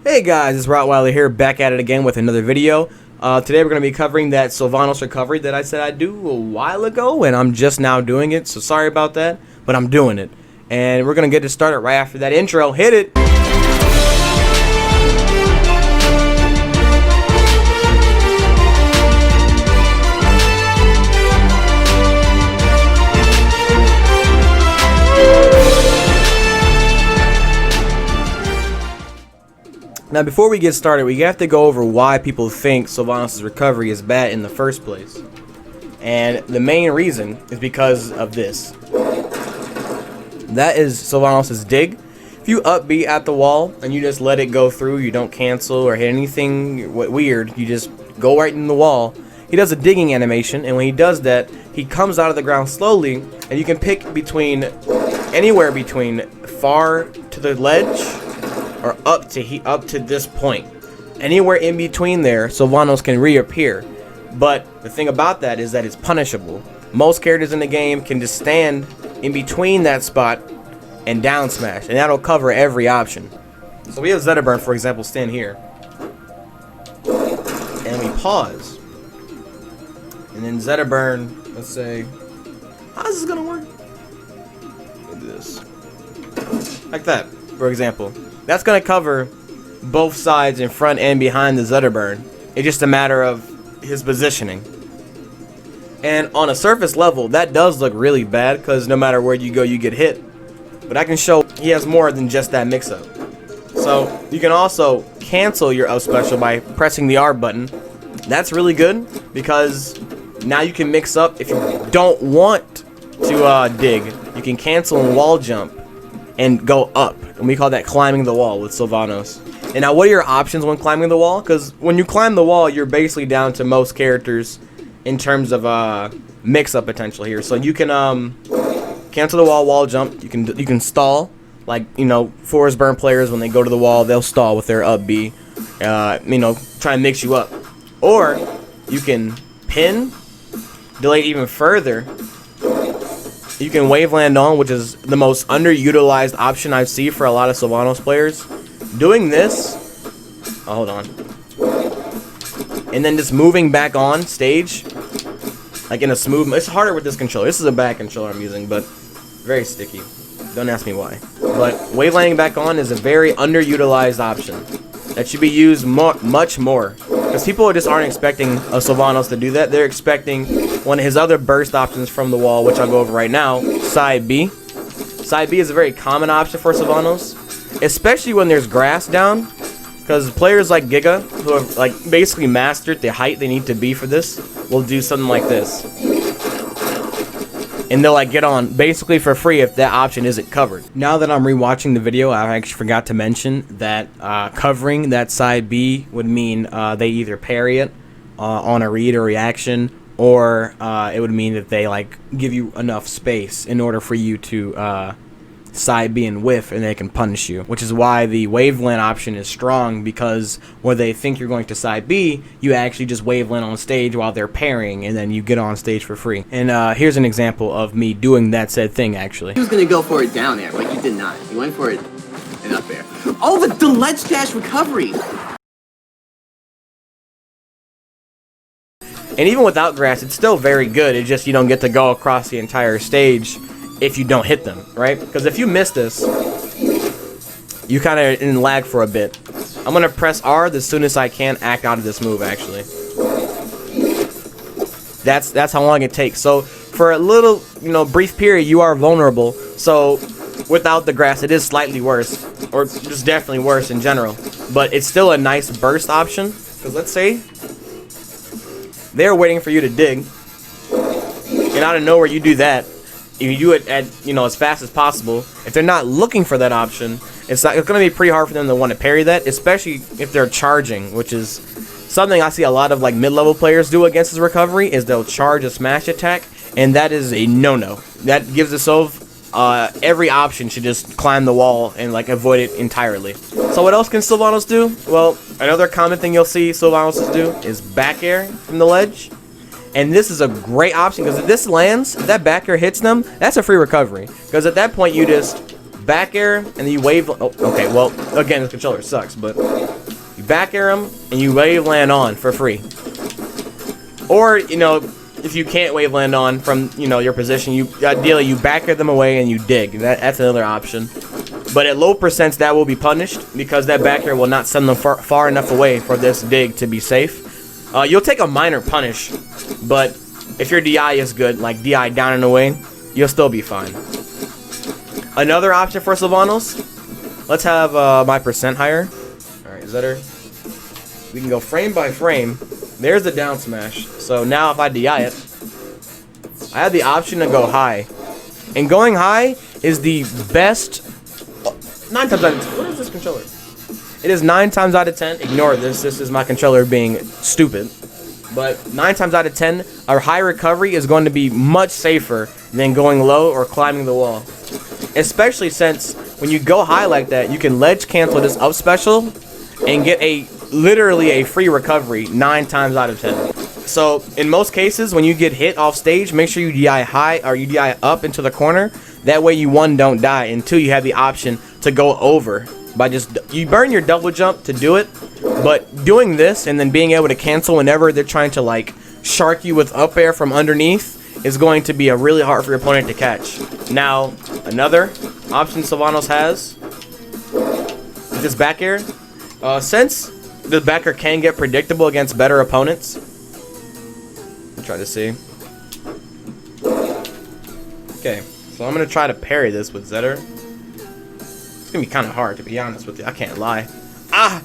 Hey guys, it's Rottweiler here, back at it again with another video. Today we're going to be covering that Sylvanos recovery that I said I'd do a while ago, and I'm just now doing it, so sorry about that, but I'm doing it. And we're going to get it started right after that intro. Hit it! Now, before we get started, we have to go over why people think Sylvanos' recovery is bad in the first place. And the main reason is because of this. That is Sylvanos' dig. If you up B at the wall and you just let it go through, you don't cancel or hit anything weird, you just go right in the wall. He does a digging animation, and when he does that, he comes out of the ground slowly, and you can pick between anywhere between far to the ledge or up to this point. Anywhere in between there, Sylvanos can reappear. But the thing about that is that it's punishable. Most characters in the game can just stand in between that spot and down smash, and that'll cover every option. So we have Zetaburn, for example, stand here, and we pause, and then Zetaburn, let's say, how's this gonna work? Look at this, like that, for example. That's going to cover both sides in front and behind the Zetaburn. It's just a matter of his positioning. And on a surface level, that does look really bad because no matter where you go, you get hit. But I can show he has more than just that mix-up. So you can also cancel your up special by pressing the R button. That's really good because now you can mix up. If you don't want to dig, you can cancel and wall jump and go up, and we call that climbing the wall with Sylvanos. And now, what are your options when climbing the wall? Because when you climb the wall, you're basically down to most characters in terms of mix-up potential here. So you can cancel the wall jump. You can stall, like Forest Burn players when they go to the wall, they'll stall with their up B. Try and mix you up, or you can pin, delay it even further. You can waveland on, which is the most underutilized option I see for a lot of Sylvanos players. Doing this, hold on, and then just moving back on stage, like in a smooth. It's harder with this controller. This is a bad controller I'm using, but very sticky. Don't ask me why. But wavelanding back on is a very underutilized option that should be used much more. Because people just aren't expecting a Sylvanos to do that. They're expecting one of his other burst options from the wall, which I'll go over right now, side B. Side B is a very common option for Sylvanos, especially when there's grass down. Because players like Giga, who have basically mastered the height they need to be for this, will do something like this. And they'll get on basically for free if that option isn't covered. Now that I'm rewatching the video, I actually forgot to mention that covering that side B would mean they either parry it on a read or reaction, or it would mean that they give you enough space in order for you to side B and whiff, and they can punish you. Which is why the waveland option is strong, because where they think you're going to side B, you actually just waveland on stage while they're parrying, and then you get on stage for free. And here's an example of me doing that said thing, actually. He was gonna go for it down air, but you did not. You went for it and up air. Oh, the ledge dash recovery! And even without grass, it's still very good. It's just you don't get to go across the entire stage if you don't hit them, right? Because if you miss this, you kind of in lag for a bit. I'm gonna press R as soon as I can act out of this move, actually. That's how long it takes. So for a little, brief period, you are vulnerable. So without the grass, it is slightly worse, or just definitely worse in general. But it's still a nice burst option. Because let's say they're waiting for you to dig, and out of nowhere you do that. If you do it at as fast as possible, if they're not looking for that option, it's going to be pretty hard for them to want to parry that, especially if they're charging, which is something I see a lot of mid-level players do against his recovery, is they'll charge a smash attack, and that is a no-no. That gives the Sylv every option should just climb the wall and avoid it entirely. So what else can Sylvanos do? Well, another common thing you'll see Sylvanos do is back air from the ledge. And this is a great option because if this lands, if that back air hits them, that's a free recovery. Because at that point, you just back air and then you wave. Oh, okay. Well, again, the controller sucks, but you back air them and you wave land on for free. Or, you know, if you can't wave land on from, you know, your position, you ideally you back air them away and you dig. That's another option. But at low percents, that will be punished because that back air will not send them far enough away for this dig to be safe. You'll take a minor punish, but if your DI is good, like DI down and away, you'll still be fine. Another option for Sylvanos, let's have my percent higher. Alright, Zetter. We can go frame by frame. There's the down smash. So now if I DI it, I have the option to go high. And going high is the best 9 times out of 10. What is this controller? It is 9 times out of 10. Ignore this. This is my controller being stupid. But 9 times out of 10, our high recovery is going to be much safer than going low or climbing the wall. Especially since when you go high like that, you can ledge cancel this up special and get literally a free recovery 9 times out of 10. So in most cases, when you get hit off stage, make sure you DI high or you DI up into the corner. That way you, 1, don't die, and 2, you have the option to go over by you burn your double jump to do it, but doing this and then being able to cancel whenever they're trying to like shark you with up air from underneath is going to be a really hard for your opponent to catch. Now, another option Sylvanos has is this back air. Since the back air can get predictable against better opponents, I'll try to see. Okay. So I'm going to try to parry this with Zetter. It's going to be kind of hard, to be honest with you. I can't lie. I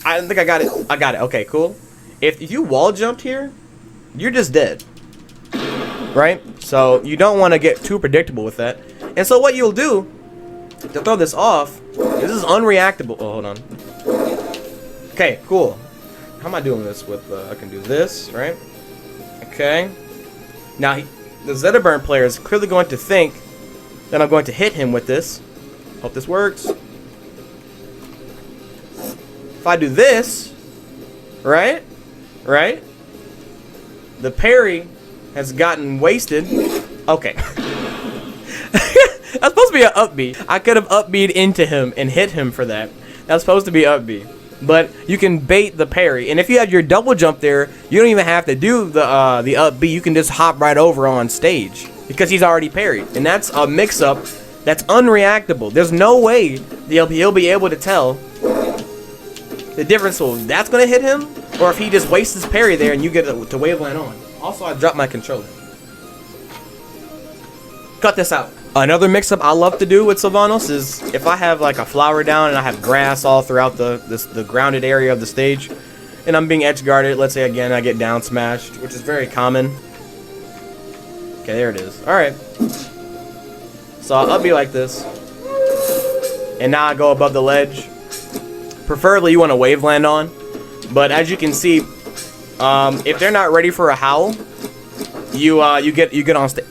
don't think I got it. I got it. Okay, cool. If you wall jumped here, you're just dead. Right? So you don't want to get too predictable with that. And so what you'll do to throw this off, this is unreactable. Oh, hold on. Okay, cool. How am I doing this with, I can do this, right? Okay. Now, the Zettaburn player is clearly going to think that I'm going to hit him with this. Hope this works. If I do this, right? The parry has gotten wasted. Okay. That's supposed to be an up B. I could have up B'd into him and hit him for that. That's supposed to be up B. But you can bait the parry. And if you have your double jump there, you don't even have to do the up B. You can just hop right over on stage because he's already parried. And that's a mix-up that's unreactable. There's no way he'll be able to tell the difference. So that's going to hit him, or if he just wastes his parry there and you get to waveland on. Also, I dropped my controller. Cut this out. Another mix-up I love to do with Sylvanos is if I have like a flower down and I have grass all throughout the grounded area of the stage, and I'm being edge guarded. Let's say again I get down smashed, which is very common. Okay, there it is. All right. So I'll be like this, and now I go above the ledge. Preferably you want to waveland on, but as you can see, if they're not ready for a howl, you get on stage.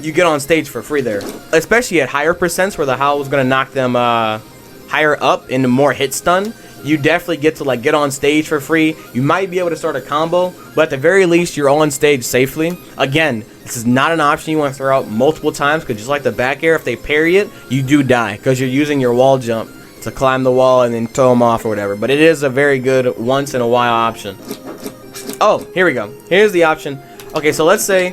You get on stage for free there, especially at higher percents where the howl is gonna knock them higher up into more hit stun. You definitely get to like get on stage for free. You might be able to start a combo, but at the very least you're on stage safely. Again, this is not an option you want to throw out multiple times, because just like the back air, if they parry it, you do die because you're using your wall jump to climb the wall and then throw them off or whatever. But it is a very good once in a while option. Oh, here we go. Here's the option. Okay, so let's say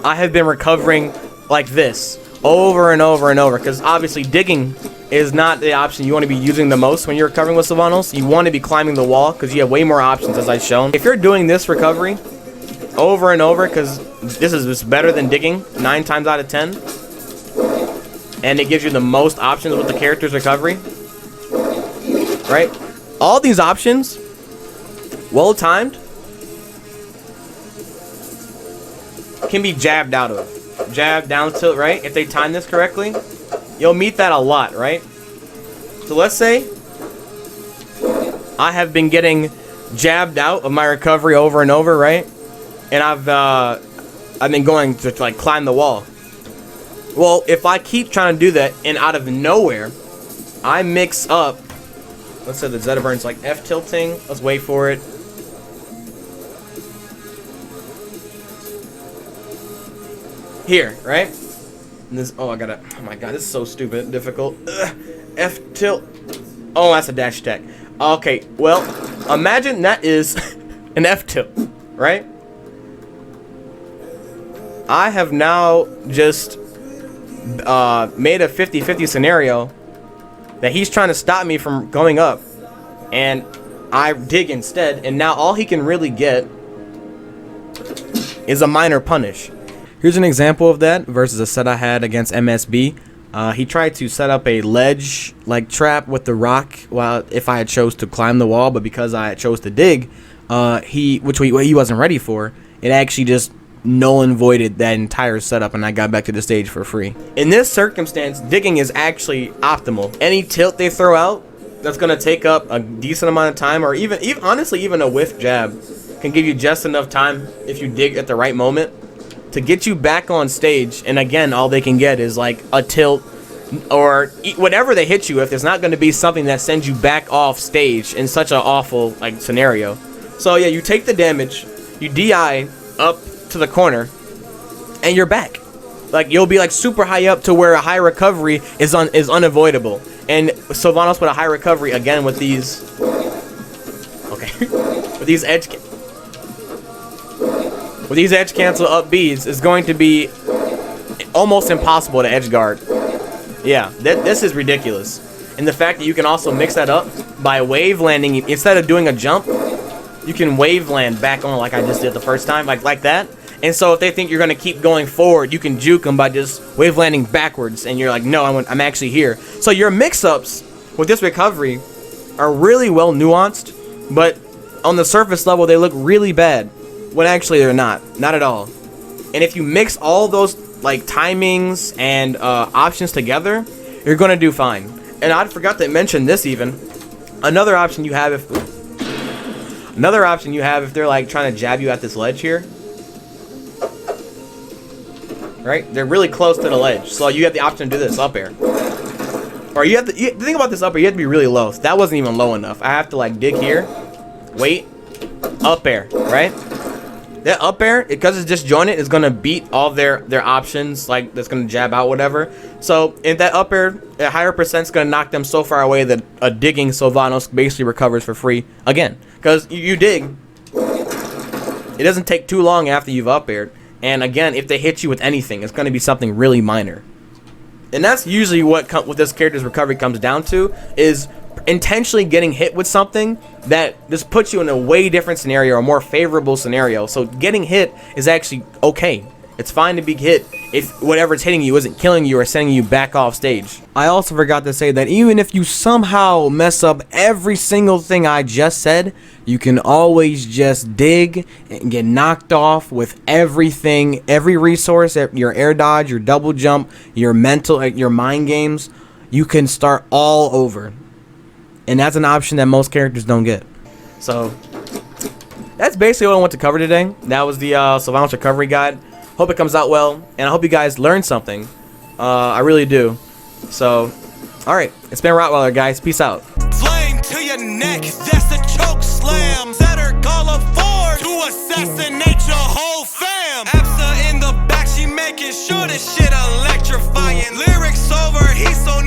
I have been recovering like this over and over and over, because obviously digging is not the option you want to be using the most when you're recovering with Sylvanos. You want to be climbing the wall because you have way more options, as I've shown. If you're doing this recovery over and over, because this is just better than digging 9 times out of 10, and it gives you the most options with the character's recovery, right? All these options, well timed, can be jabbed out of. Jab, down tilt, right? If they time this correctly, you'll meet that a lot, right? So let's say I have been getting jabbed out of my recovery over and over, right? And I've been going to like climb the wall. Well, if I keep trying to do that and out of nowhere I mix up, let's say the Zetaburn's like F tilting. Let's wait for it. Here, right? And this, oh, I gotta, oh my god, this is so stupid, difficult. F tilt. Oh, that's a dash attack. Okay, well, imagine that is an F tilt, right? I have now just made a 50-50 scenario that he's trying to stop me from going up, and I dig instead, and now all he can really get is a minor punish. Here's an example of that versus a set I had against MSB. He tried to set up a ledge like trap with the rock while if I had chose to climb the wall, but because I chose to dig, he wasn't ready for, it actually just null and voided that entire setup, and I got back to the stage for free. In this circumstance, digging is actually optimal. Any tilt they throw out that's gonna take up a decent amount of time, or even honestly even a whiff jab can give you just enough time if you dig at the right moment to get you back on stage. And again, all they can get is like a tilt or whatever they hit you if there's not going to be something that sends you back off stage in such an awful like scenario. So yeah, you take the damage, you DI up to the corner, and you're back. Like you'll be like super high up to where a high recovery is unavoidable. And Sylvanos with a high recovery again with these with these edge cancel up Bs is going to be almost impossible to edge guard. Yeah, this is ridiculous. And the fact that you can also mix that up by wave landing, instead of doing a jump, you can wave land back on like I just did the first time, like that. And so if they think you're going to keep going forward, you can juke them by just wave landing backwards, and you're like, no, I'm actually here. So your mix-ups with this recovery are really well nuanced, but on the surface level, they look really bad. When actually they're not at all. And if you mix all those like timings and options together, you're gonna do fine. And I forgot to mention this even. Another option you have if they're like trying to jab you at this ledge here, right? They're really close to the ledge, so you have the option to do this up air. Or the thing about this up air, you have to be really low. So that wasn't even low enough. I have to like dig here, wait, up air, right? That up air, because it's disjointed, is gonna beat all their options, like that's gonna jab out whatever. So in that up air, a higher percent's gonna knock them so far away that a digging Sylvanos basically recovers for free again. Because you dig, it doesn't take too long after you've up aired, and again, if they hit you with anything, it's gonna be something really minor. And that's usually what this character's recovery comes down to, is intentionally getting hit with something that just puts you in a way different scenario, or a more favorable scenario. So getting hit is actually okay. It's fine to be hit if whatever's hitting you isn't killing you or sending you back off stage. I also forgot to say that even if you somehow mess up every single thing I just said, you can always just dig and get knocked off with everything, every resource, your air dodge, your double jump, your mental, your mind games. You can start all over. And that's an option that most characters don't get. So that's basically what I want to cover today. That was the Sylvanos recovery guide. Hope it comes out well, and I hope you guys learned something. I really do. So, alright, it's been Rottweiler, guys. Peace out. Flame to your neck, that's a choke slam. Better call a Ford to assassinate your whole fam. Absa in the back, she making sure this shit electrifying. Lyrics over, he's so